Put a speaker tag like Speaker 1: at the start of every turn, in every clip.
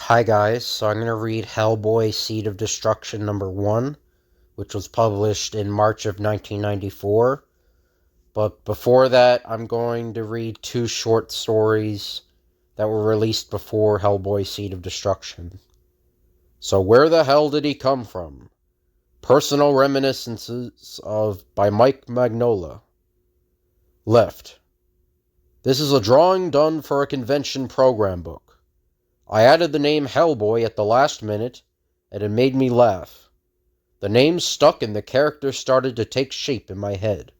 Speaker 1: Hi guys, so I'm going to read Hellboy Seed of Destruction number 1, which was published in March of 1994. But before that, I'm going to read two short stories that were released before Hellboy Seed of Destruction. So where the hell did he come from? Personal Reminiscences of by Mike Magnola. Left. This is a drawing done for a convention program book. I added the name Hellboy at the last minute, and it made me laugh. The name stuck and the character started to take shape in my head.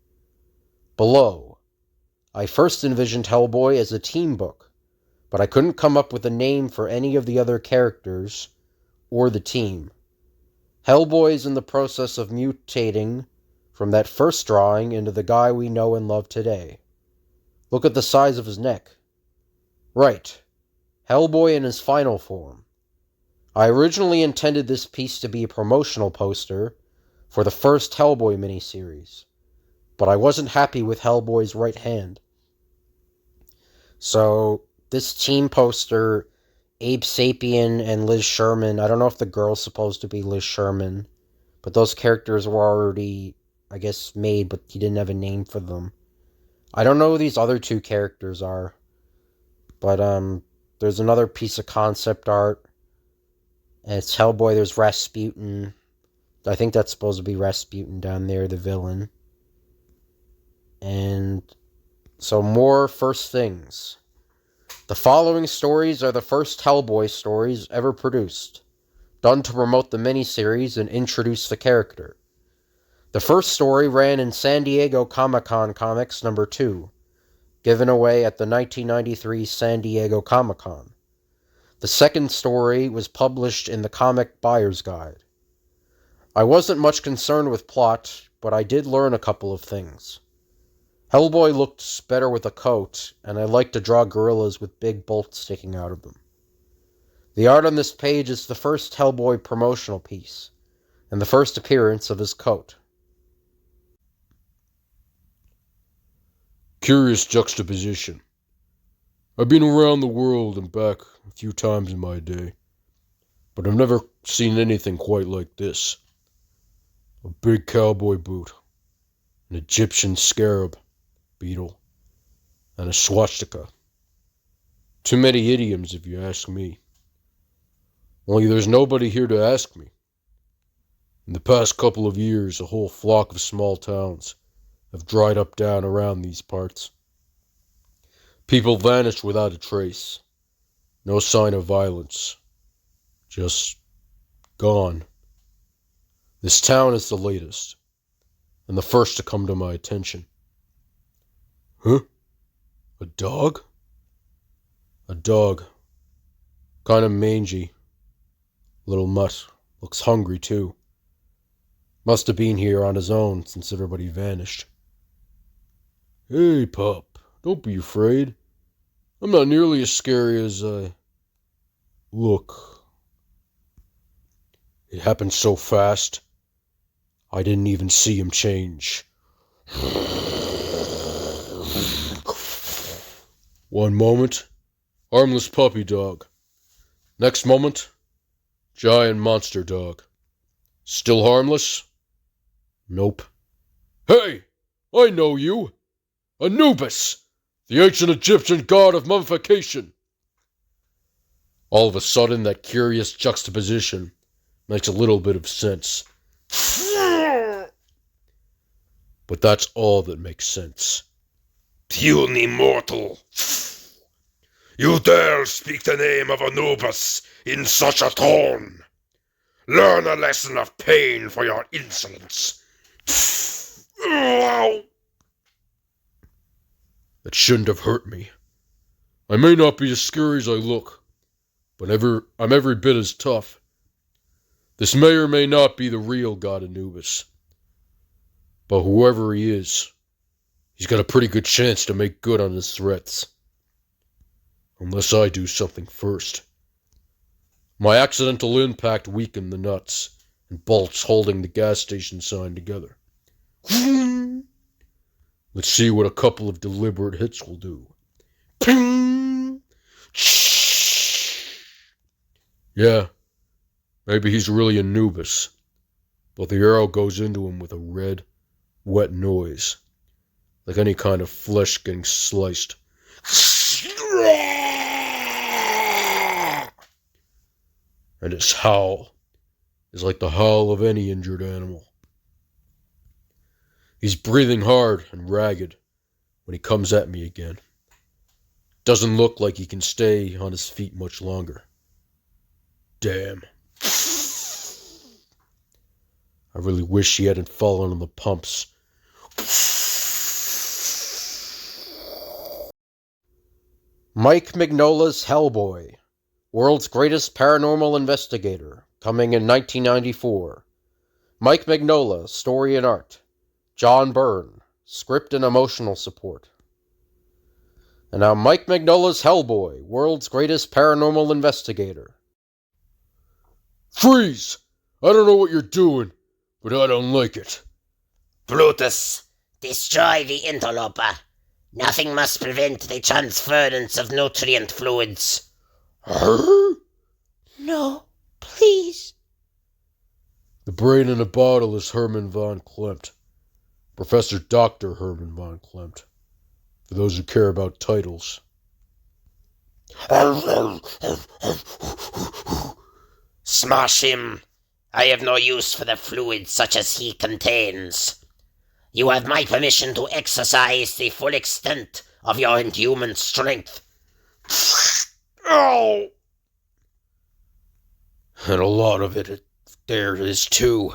Speaker 1: Below. I first envisioned Hellboy as a team book, but I couldn't come up with a name for any of the other characters or the team. Hellboy is in the process of mutating from that first drawing into the guy we know and love today. Look at the size of his neck. Right. Hellboy in his final form. I originally intended this piece to be a promotional poster for the first Hellboy miniseries, but I wasn't happy with Hellboy's right hand. So, this team poster, Abe Sapien and Liz Sherman, I don't know if the girl's supposed to be Liz Sherman, but those characters were already, I guess, made, but he didn't have a name for them. I don't know who these other two characters are, but there's another piece of concept art, and it's Hellboy. There's Rasputin. I think that's supposed to be Rasputin down there, the villain. And so more first things. The following stories are the first Hellboy stories ever produced, done to promote the miniseries and introduce the character. The first story ran in San Diego Comic-Con Comics number 2, given away at the 1993 San Diego Comic-Con. The second story was published in the Comic Buyer's Guide. I wasn't much concerned with plot, but I did learn a couple of things. Hellboy looked better with a coat, and I like to draw gorillas with big bolts sticking out of them. The art on this page is the first Hellboy promotional piece, and the first appearance of his coat.
Speaker 2: Curious juxtaposition. I've been around the world and back a few times in my day, but I've never seen anything quite like this. A big cowboy boot, an Egyptian scarab beetle, and a swastika. Too many idioms if you ask me. Only there's nobody here to ask me. In the past couple of years, a whole flock of small towns have dried up down around these parts. People vanished without a trace. No sign of violence. Just gone. This town is the latest, and the first to come to my attention. Huh? A dog? A dog. Kind of mangy. Little mutt. Looks hungry, too. Must have been here on his own since everybody vanished. Hey, pup. Don't be afraid. I'm not nearly as scary as I look. It happened so fast, I didn't even see him change. One moment, harmless puppy dog. Next moment, giant monster dog. Still harmless? Nope. Hey! I know you! Anubis! The ancient Egyptian god of mummification! All of a sudden, that curious juxtaposition makes a little bit of sense. But that's all that makes sense.
Speaker 3: Puny mortal! You dare speak the name of Anubis in such a tone! Learn a lesson of pain for your insolence!
Speaker 2: That shouldn't have hurt me. I may not be as scary as I look, but I'm every bit as tough. This may or may not be the real god Anubis. But whoever he is, he's got a pretty good chance to make good on his threats. Unless I do something first. My accidental impact weakened the nuts and bolts holding the gas station sign together. Let's see what a couple of deliberate hits will do. Yeah, maybe he's really Anubis, but the arrow goes into him with a red, wet noise, like any kind of flesh getting sliced. And his howl is like the howl of any injured animal. He's breathing hard and ragged when he comes at me again. Doesn't look like he can stay on his feet much longer. Damn. I really wish he hadn't fallen on the pumps.
Speaker 1: Mike Mignola's Hellboy, world's greatest paranormal investigator, coming in 1994. Mike Mignola, story and art. John Byrne, script and emotional support. And now Mike Mignola's Hellboy, world's greatest paranormal investigator.
Speaker 2: Freeze! I don't know what you're doing, but I don't like it.
Speaker 4: Brutus, destroy the interloper. Nothing must prevent the transference of nutrient fluids.
Speaker 2: Huh?
Speaker 4: No, please.
Speaker 2: The brain in a bottle is Herman von Klimt. Professor Dr. Herman von Klimt. For those who care about titles.
Speaker 4: Smash him. I have no use for the fluid such as he contains. You have my permission to exercise the full extent of your inhuman strength.
Speaker 3: Ow!
Speaker 2: And a lot of it there is too.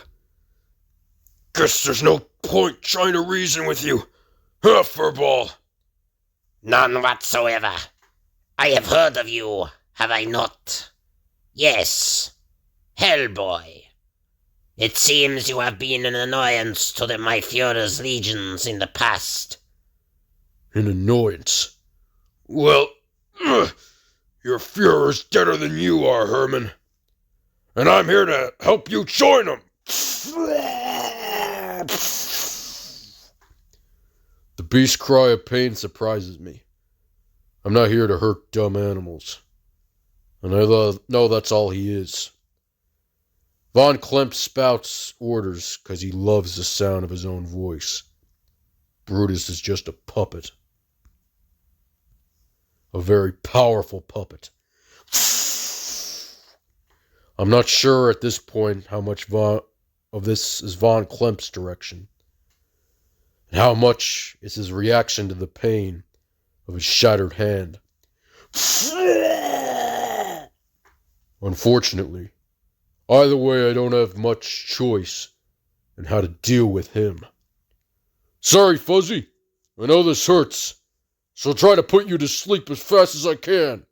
Speaker 3: Guess there's no point trying to reason with you, huh, furball?
Speaker 4: None whatsoever. I have heard of you, have I not? Yes, Hellboy. It seems you have been an annoyance to my Führer's legions in the past.
Speaker 2: An annoyance?
Speaker 3: Well, your Führer's deader than you are, Herman. And I'm here to help you join him.
Speaker 2: The beast's cry of pain surprises me. I'm not here to hurt dumb animals. And I know that's all he is. Von Klimt spouts orders because he loves the sound of his own voice. Brutus is just a puppet. A very powerful puppet. I'm not sure at this point how much of this is Von Klimt's direction, and how much is his reaction to the pain of his shattered hand. Unfortunately, either way, I don't have much choice in how to deal with him. Sorry, Fuzzy. I know this hurts, so I'll try to put you to sleep as fast as I can.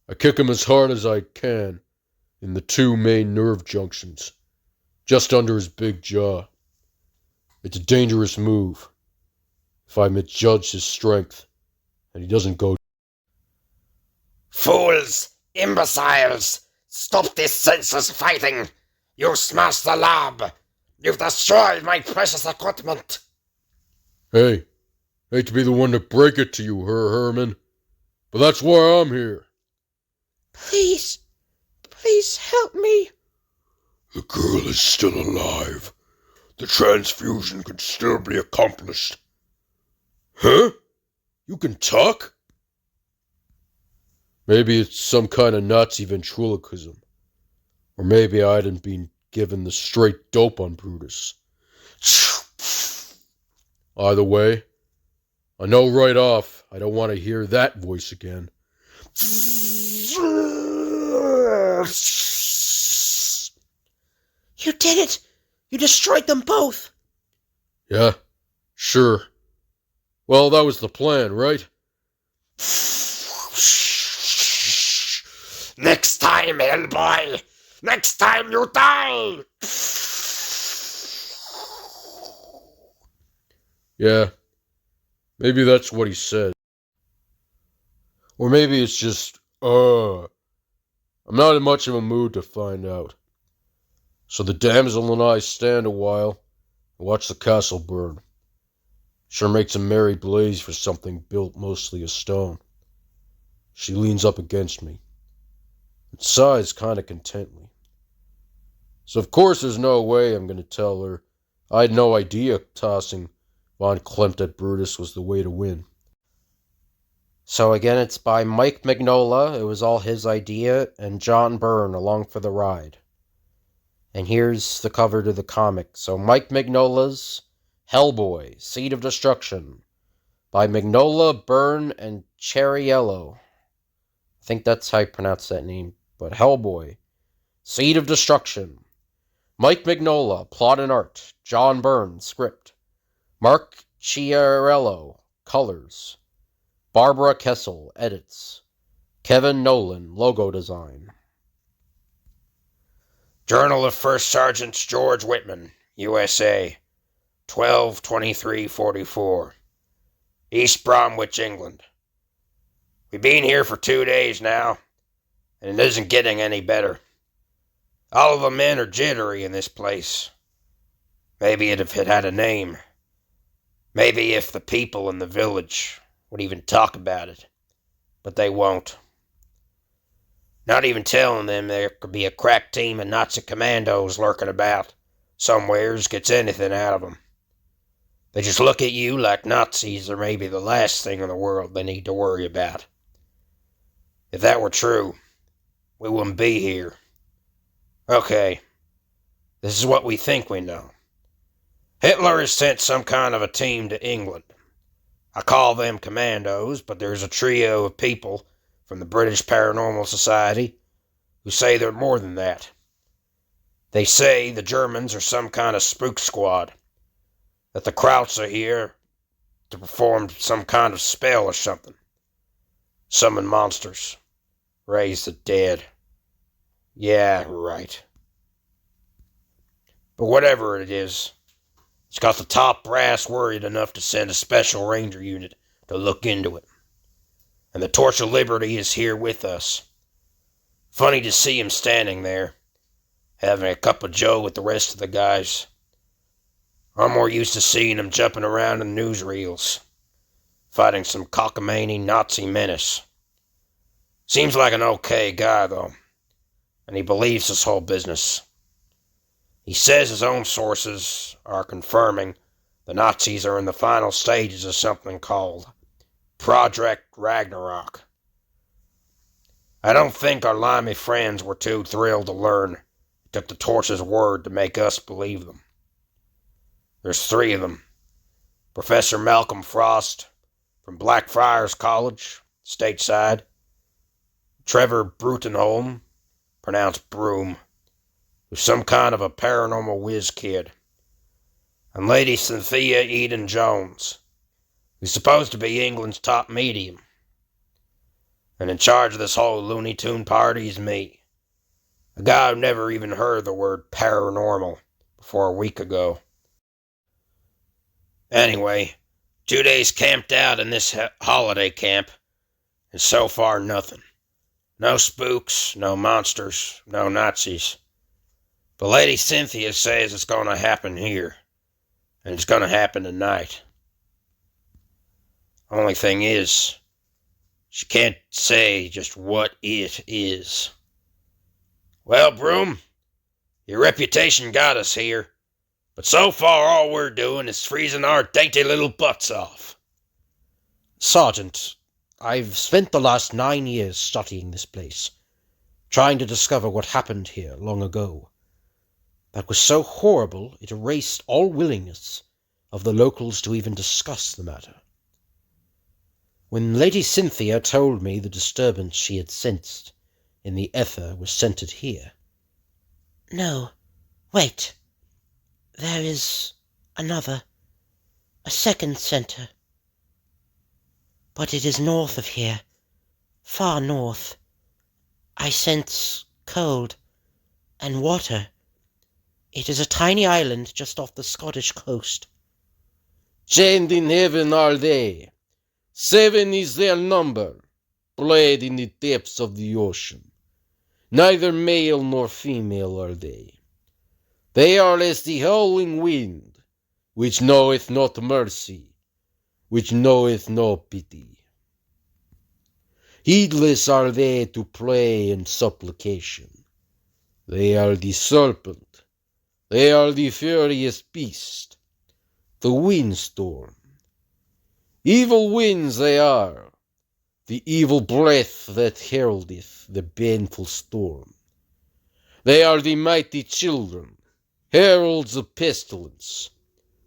Speaker 2: I kick him as hard as I can in the two main nerve junctions, just under his big jaw. It's a dangerous move, if I misjudge his strength, and he doesn't go.
Speaker 4: Fools! Imbeciles! Stop this senseless fighting! You smashed the lab! You've destroyed my precious equipment!
Speaker 2: Hey, hate to be the one to break it to you, Herman, but that's why I'm here.
Speaker 4: Please help me.
Speaker 3: The girl is still alive. The transfusion can still be accomplished. Huh? You can talk?
Speaker 2: Maybe it's some kind of Nazi ventriloquism. Or maybe I hadn't been given the straight dope on Brutus. Either way, I know right off I don't want to hear that voice again.
Speaker 4: You did it! You destroyed them both!
Speaker 2: Yeah, sure. Well, that was the plan, right?
Speaker 4: Next time, Hellboy! Next time you die!
Speaker 2: Yeah, maybe that's what he said. Or maybe it's just, I'm not in much of a mood to find out. So the damsel and I stand a while and watch the castle burn. Sure makes a merry blaze for something built mostly of stone. She leans up against me, and sighs kind of contently. So of course there's no way I'm going to tell her I had no idea tossing Von Klimt at Brutus was the way to win.
Speaker 1: So again, it's by Mike Mignola. It was all his idea, and John Byrne along for the ride. And here's the cover to the comic. So Mike Mignola's Hellboy, Seed of Destruction, by Mignola, Byrne, and Cherriello. I think that's how you pronounce that name. But Hellboy, Seed of Destruction. Mike Mignola, plot and art. John Byrne, script. Mark Chiarello, colors. Barbara Kessel, edits. Kevin Nolan, logo design.
Speaker 4: Journal of First Sergeants George Whitman, USA, 12/23/44. East Bromwich, England. We've been here for 2 days now, and it isn't getting any better. All of the men are jittery in this place. Maybe if it had a name. Maybe if the people in the village would even talk about it. But they won't. Not even telling them there could be a crack team of Nazi commandos lurking about somewheres gets anything out of them. They just look at you like Nazis are maybe the last thing in the world they need to worry about. If that were true, we wouldn't be here. Okay, this is what we think we know. Hitler has sent some kind of a team to England. I call them commandos, but there's a trio of people from the British Paranormal Society who say they're more than that. They say the Germans are some kind of spook squad, that the Krauts are here to perform some kind of spell or something. Summon monsters. Raise the dead. Yeah, right. But whatever it is, it's got the top brass worried enough to send a special ranger unit to look into it. And the Torch of Liberty is here with us. Funny to see him standing there, having a cup of joe with the rest of the guys. I'm more used to seeing him jumping around in newsreels, fighting some cockamamie Nazi menace. Seems like an okay guy, though, and he believes this whole business. He says his own sources are confirming the Nazis are in the final stages of something called Project Ragna Rok. I don't think our limey friends were too thrilled to learn it took the Torch's word to make us believe them. There's 3 of them. Professor Malcolm Frost from Blackfriars College, stateside. Trevor Brutenholm, pronounced Broom, who's some kind of a paranormal whiz kid. And Lady Cynthia Eden Jones, who's supposed to be England's top medium. And in charge of this whole Looney Tune party is me, a guy who never even heard the word paranormal before a week ago. Anyway, 2 days camped out in this holiday camp, and so far nothing. No spooks, no monsters, no Nazis. But Lady Cynthia says it's going to happen here, and it's going to happen tonight. Only thing is, she can't say just what it is. Well, Broom, your reputation got us here, but so far all we're doing is freezing our dainty little butts off.
Speaker 1: Sergeant, I've spent the last 9 years studying this place, trying to discover what happened here long ago. That was so horrible it erased all willingness of the locals to even discuss the matter. When Lady Cynthia told me the disturbance she had sensed in the ether was centered here.
Speaker 5: No, wait. There is another, a second center. But it is north of here, far north. I sense cold and water. It is a tiny island just off the Scottish coast.
Speaker 2: Chained in heaven are they. 7 is their number, played in the depths of the ocean. Neither male nor female are they. They are as the howling wind, which knoweth not mercy, which knoweth no pity. Heedless are they to pray and supplication. They are the serpent. They are the furious beast, the windstorm. Evil winds they are, the evil breath that heraldeth the baneful storm. They are the mighty children, heralds of pestilence,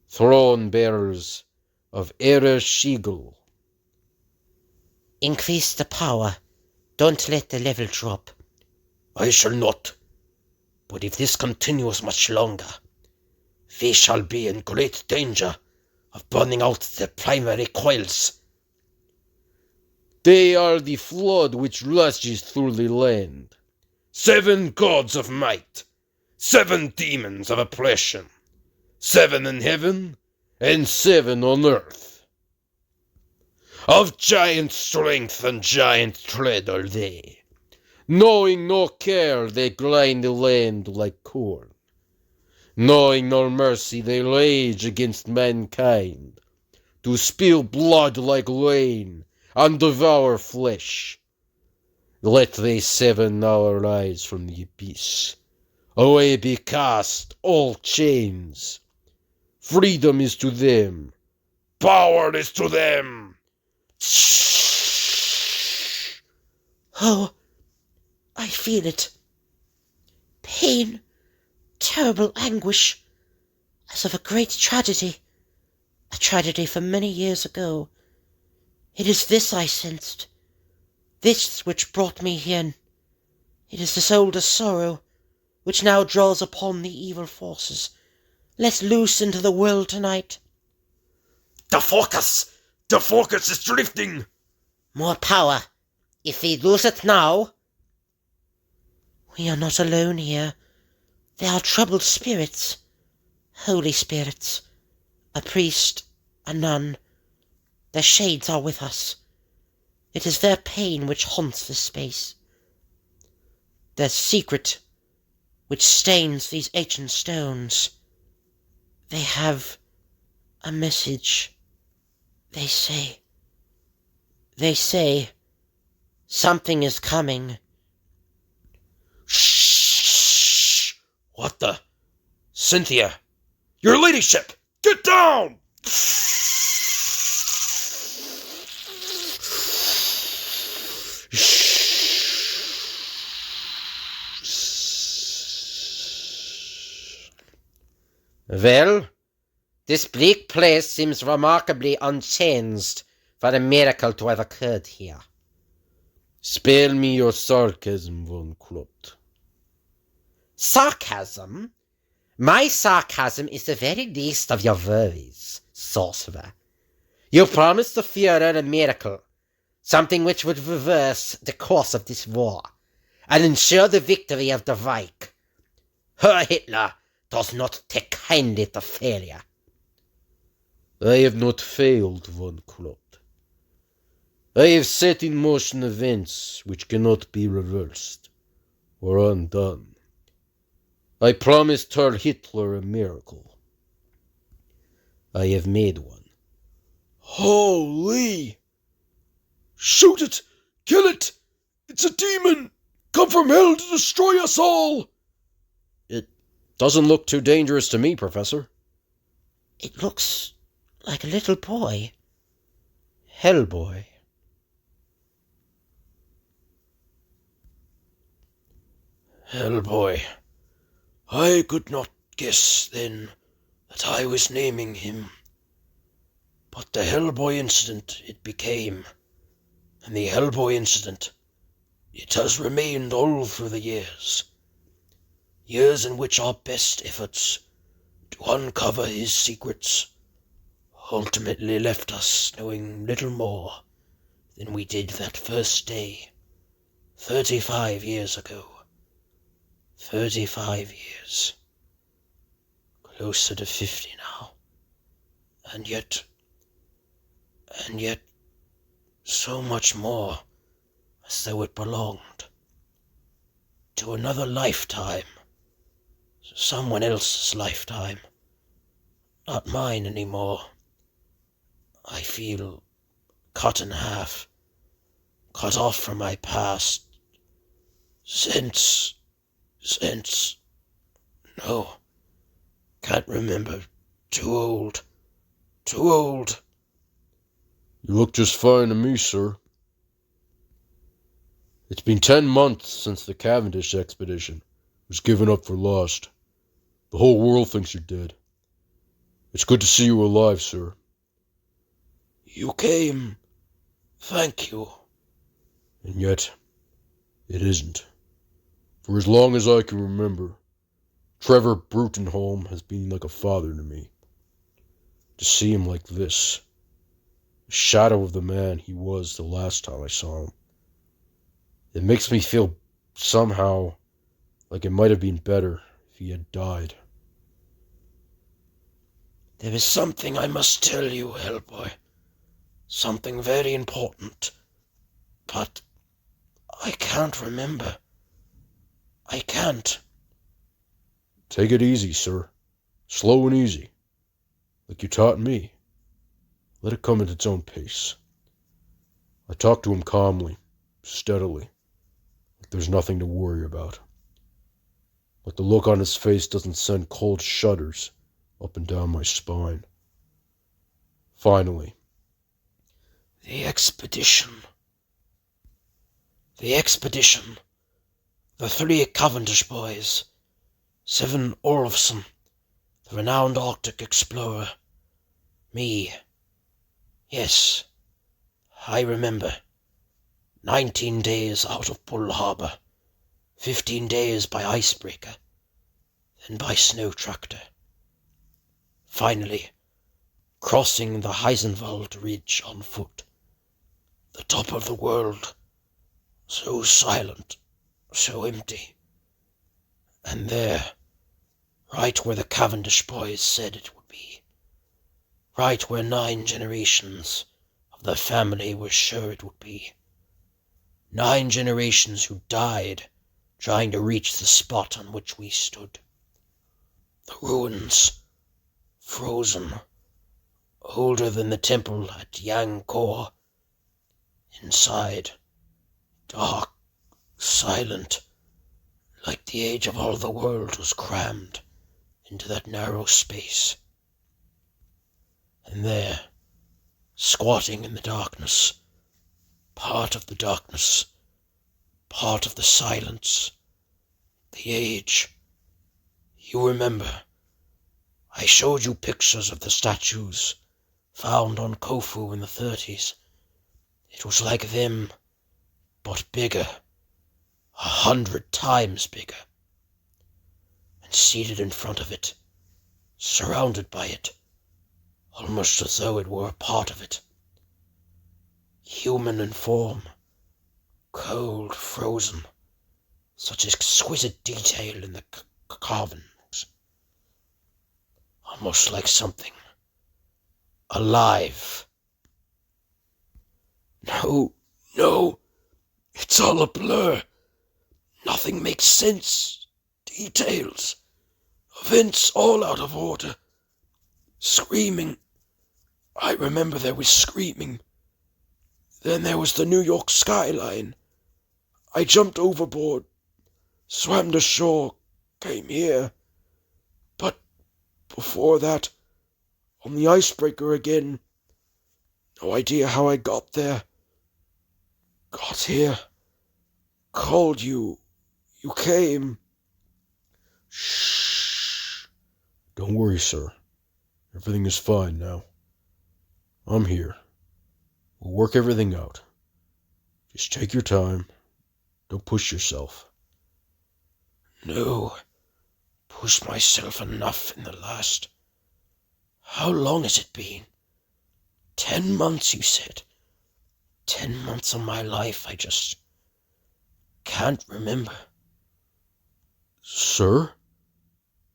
Speaker 2: throne bearers of Error Shigel.
Speaker 5: Increase the power. Don't let the level drop.
Speaker 2: I shall not. But if this continues much longer, we shall be in great danger of burning out the primary coils. They are the flood which rushes through the land. 7 gods of might, 7 demons of oppression, 7 in heaven, and 7 on earth. Of giant strength and giant tread are they. Knowing no care, they grind the land like corn. Knowing no mercy, they rage against mankind, to spill blood like rain and devour flesh. Let they 7 now arise from the abyss. Away be cast all chains. Freedom is to them. Power is to them.
Speaker 5: Oh, I feel it. Pain, terrible anguish, as of a great tragedy. A tragedy from many years ago. It is this I sensed. This which brought me here. It is this older sorrow, which now draws upon the evil forces, let loose into the world tonight.
Speaker 3: The focus is drifting.
Speaker 5: More power. If we lose it now... We are not alone here. There are troubled spirits, holy spirits, a priest, a nun. Their shades are with us. It is their pain which haunts this space. Their secret which stains these ancient stones. They have a message. They say, something is coming.
Speaker 2: Shh! What the? Cynthia! Your ladyship! Get down!
Speaker 1: Well, this bleak place seems remarkably unchanged for a miracle to have occurred here.
Speaker 2: Spare me your sarcasm, Von Klopt.
Speaker 1: Sarcasm? My sarcasm is the very least of your worries, sorcerer. You promised the Führer a miracle, something which would reverse the course of this war, and ensure the victory of the Reich. Herr Hitler does not take kindly to failure.
Speaker 2: I have not failed, Von Klopt. I have set in motion events which cannot be reversed or undone. I promised Herr Hitler a miracle. I have made one. Holy! Shoot it! Kill it! It's a demon! Come from hell to destroy us all! It doesn't look too dangerous to me, Professor.
Speaker 5: It looks like a little boy.
Speaker 1: Hellboy.
Speaker 2: Hellboy. I could not guess then that I was naming him. But the Hellboy incident it became, and the Hellboy incident, it has remained all through the years. Years in which our best efforts to uncover his secrets ultimately left us knowing little more than we did that first day, 35 years ago. 35 years. Closer to 50 now. And yet, so much more, as though it belonged to another lifetime, someone else's lifetime, not mine anymore. I feel cut in half,
Speaker 5: cut off from my past. Since, no, can't remember. Too old.
Speaker 2: You look just fine to me, sir. It's been 10 months since the Cavendish expedition was given up for lost. The whole world thinks you're dead. It's good to see you alive, sir.
Speaker 5: You came. Thank you.
Speaker 2: And yet, it isn't. For as long as I can remember, Trevor Brutenholm has been like a father to me. To see him like this, a shadow of the man he was the last time I saw him, it makes me feel somehow like it might have been better if he had died.
Speaker 5: There is something I must tell you, Hellboy. Something very important. But I can't remember. I can't.
Speaker 2: Take it easy, sir. Slow and easy. Like you taught me. Let it come at its own pace. I talked to him calmly, steadily, like there's nothing to worry about. Like the look on his face doesn't send cold shudders up and down my spine. Finally,
Speaker 5: The expedition. The 3 Cavendish boys. Seven Olafson, the renowned Arctic explorer. Me. Yes, I remember. 19 days out of Bull Harbor. 15 days by icebreaker. Then by snow tractor. Finally, crossing the Heisenwald Ridge on foot. The top of the world. So silent, so empty. And there, right where the Cavendish boys said it would be. Right where 9 generations of the family were sure it would be. 9 generations who died trying to reach the spot on which we stood. The ruins, frozen, older than the temple at Yangkor. Inside, dark, silent, like the age of all the world was crammed into that narrow space. And there, squatting in the darkness, part of the darkness, part of the silence, the age. You remember, I showed you pictures of the statues found on Kofu in the 30s. It was like them, but bigger, 100 times bigger. And seated in front of it, surrounded by it, almost as though it were a part of it. Human in form, cold, frozen, such exquisite detail in the carvings. Almost like something alive. No, it's all a blur. Nothing makes sense. Details. Events all out of order. Screaming. I remember there was screaming. Then there was the New York skyline. I jumped overboard, swam to shore, came here. But before that, on the icebreaker again. No idea how I got there. Got here. Called you. You came.
Speaker 2: shh. Don't worry, sir. Everything is fine now. I'm here. We'll work everything out. Just take your time. Don't push yourself.
Speaker 5: No. Pushed myself enough in the last. How long has it been? 10 months, you said. 10 months of my life I just can't remember.
Speaker 2: Sir?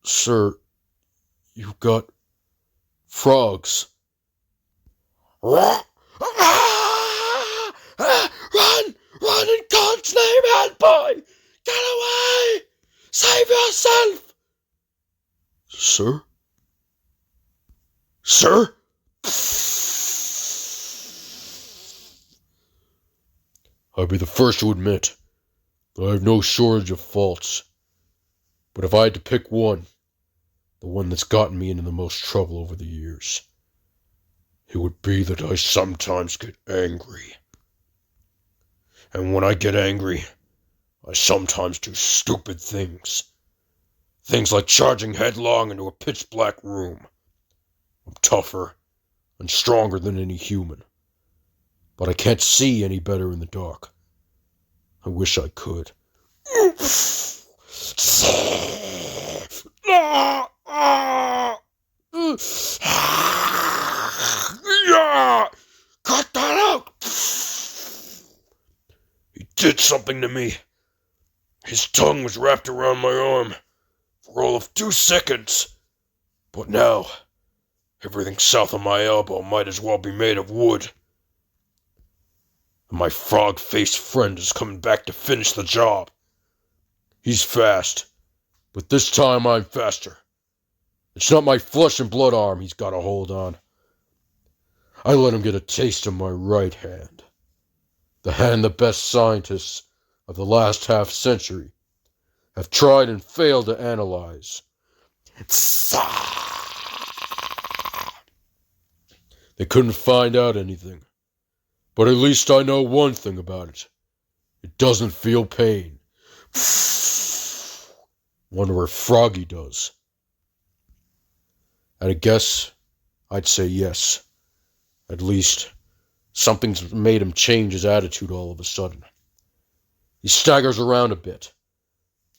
Speaker 2: Sir, you've got frogs.
Speaker 5: Run! Run in God's name, Hellboy! Get away! Save yourself!
Speaker 2: Sir? Sir? I'll be the first to admit that I have no shortage of faults. But if I had to pick one, the one that's gotten me into the most trouble over the years, it would be that I sometimes get angry. And when I get angry, I sometimes do stupid things. Things like charging headlong into a pitch-black room. I'm tougher and stronger than any human, but I can't see any better in the dark. I wish I could.
Speaker 3: Cut that out! He did something to me. His tongue was wrapped around my arm for all of 2 seconds. But now, everything south of my elbow might as well be made of wood. And my frog-faced friend is coming back to finish the job. He's fast, but this time I'm faster. It's not my flesh and blood arm he's got a hold on. I let him get a taste of my right hand. The hand the best scientists of the last half-century have tried and failed to analyze. They couldn't find out anything. But at least I know one thing about it. It doesn't feel pain. Wonder if Froggy does. At a guess, I'd say yes. At least, something's made him change his attitude all of a sudden. He staggers around a bit,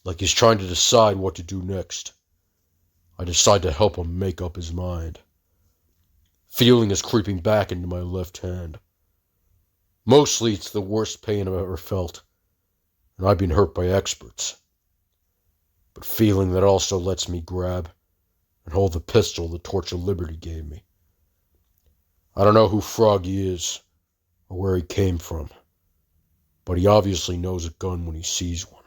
Speaker 3: like he's trying to decide what to do next. I decide to help him make up his mind. Feeling is creeping back into my left hand. Mostly it's the worst pain I've ever felt, and I've been hurt by experts. But feeling that also lets me grab and hold the pistol the Torch of Liberty gave me. I don't know who Froggy is or where he came from, but he obviously knows a gun when he sees one.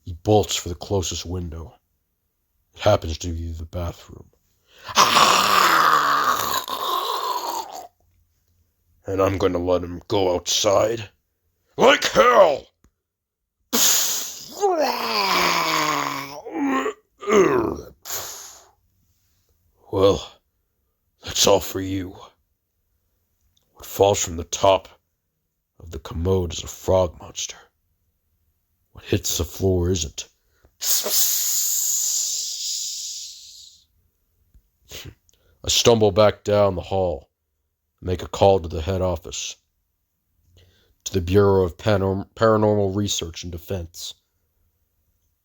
Speaker 3: He bolts for the closest window. It happens to be the bathroom. And I'm gonna let him go outside like hell! Well, that's all for you. What falls from the top of the commode is a frog monster. What hits the floor isn't.
Speaker 2: I stumble back down the hall and make a call to the head office, to the Bureau of Paranormal Research and Defense.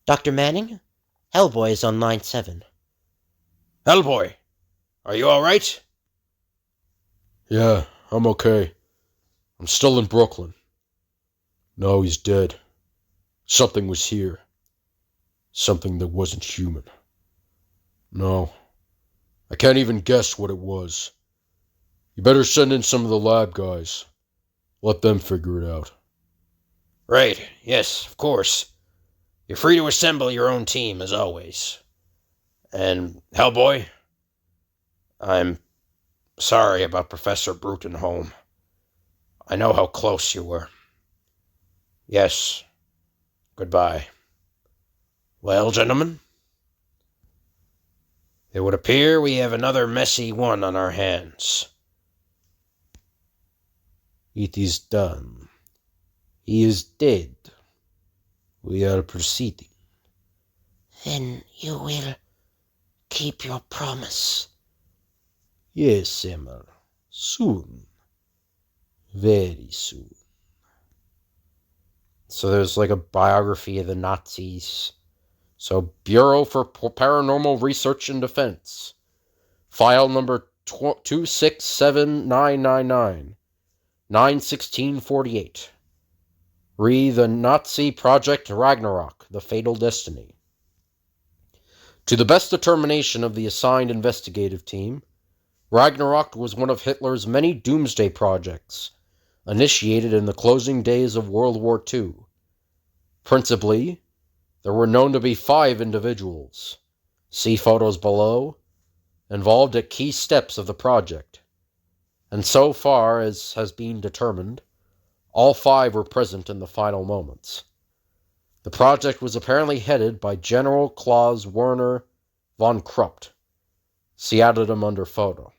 Speaker 5: Dr. Manning? Hellboy is on line 7.
Speaker 1: Hellboy, are you all right?
Speaker 2: Yeah, I'm okay. I'm still in Brooklyn. No, he's dead. Something was here. Something that wasn't human. No, I can't even guess what it was. You better send in some of the lab guys. Let them figure it out.
Speaker 1: Right, yes, of course. You're free to assemble your own team, as always. And, Hellboy, I'm sorry about Professor Brutenholm. I know how close you were. Yes, goodbye. Well, gentlemen, it would appear we have another messy one on our hands. It is done. He is dead. We are proceeding.
Speaker 5: Then you will keep your promise.
Speaker 1: Yes, Emma. Soon. Very soon. So there's like a biography of the Nazis. So Bureau for Paranormal Research and Defense. File number 267999. 9/16/48. Re the Nazi Project Ragna Rok, The Fatal Destiny. To the best determination of the assigned investigative team, Ragna Rok was one of Hitler's many doomsday projects, initiated in the closing days of World War II. Principally, there were known to be 5 individuals, see photos below, involved at key steps of the project, and so far as has been determined, All 5 were present in the final moments. The project was apparently headed by General Klaus Werner von Krupp. See addendum under photo.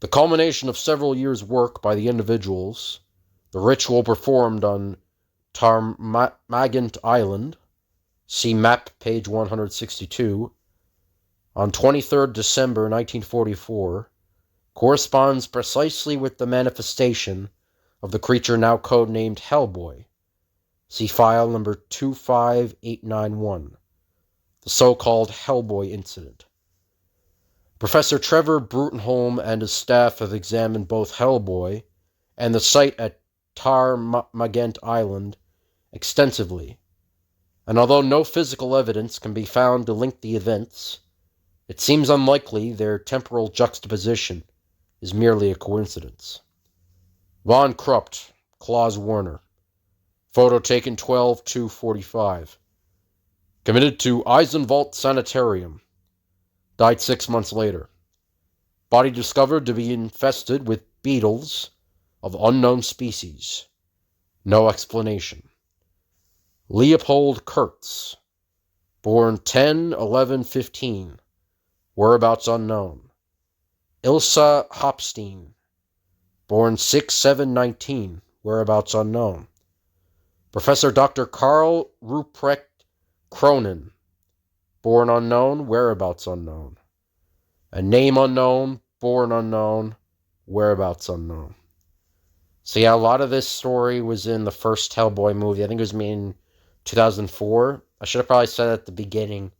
Speaker 1: The culmination of several years' work by the individuals, the ritual performed on Tarmagant Island, see map page 162, on 23rd December 1944, corresponds precisely with the manifestation of the creature now codenamed Hellboy. See file number 25891, the so-called Hellboy incident. Professor Trevor Brutenholm and his staff have examined both Hellboy and the site at Tarmagant Island extensively, and although no physical evidence can be found to link the events, it seems unlikely their temporal juxtaposition is merely a coincidence. Von Krupp, Klaus Werner. Photo taken 12/2/45. Committed to Eisenwald Sanitarium. Died 6 months later. Body discovered to be infested with beetles of unknown species. No explanation. Leopold Kurtz. Born 10/11/15. Whereabouts unknown. Ilsa Hopstein. Born 6/7/19. Whereabouts unknown. Professor Dr. Karl Ruprecht Cronin. Born unknown. Whereabouts unknown. A name unknown. Born unknown. Whereabouts unknown. So yeah, a lot of this story was in the first Hellboy movie. I think it was made in 2004. I should have probably said at the beginning.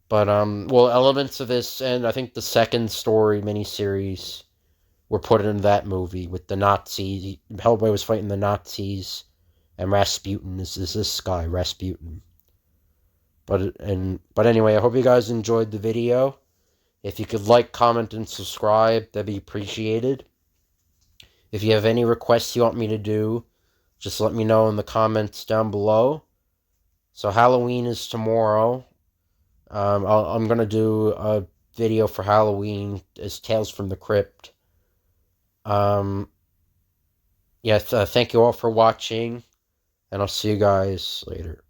Speaker 1: But, elements of this, and I think the second story miniseries were put in that movie with the Nazis. Hellboy was fighting the Nazis, and Rasputin is this guy, Rasputin. But anyway, I hope you guys enjoyed the video. If you could like, comment, and subscribe, that'd be appreciated. If you have any requests you want me to do, just let me know in the comments down below. So Halloween is tomorrow. I'm going to do a video for Halloween as Tales from the Crypt. Thank you all for watching, and I'll see you guys later.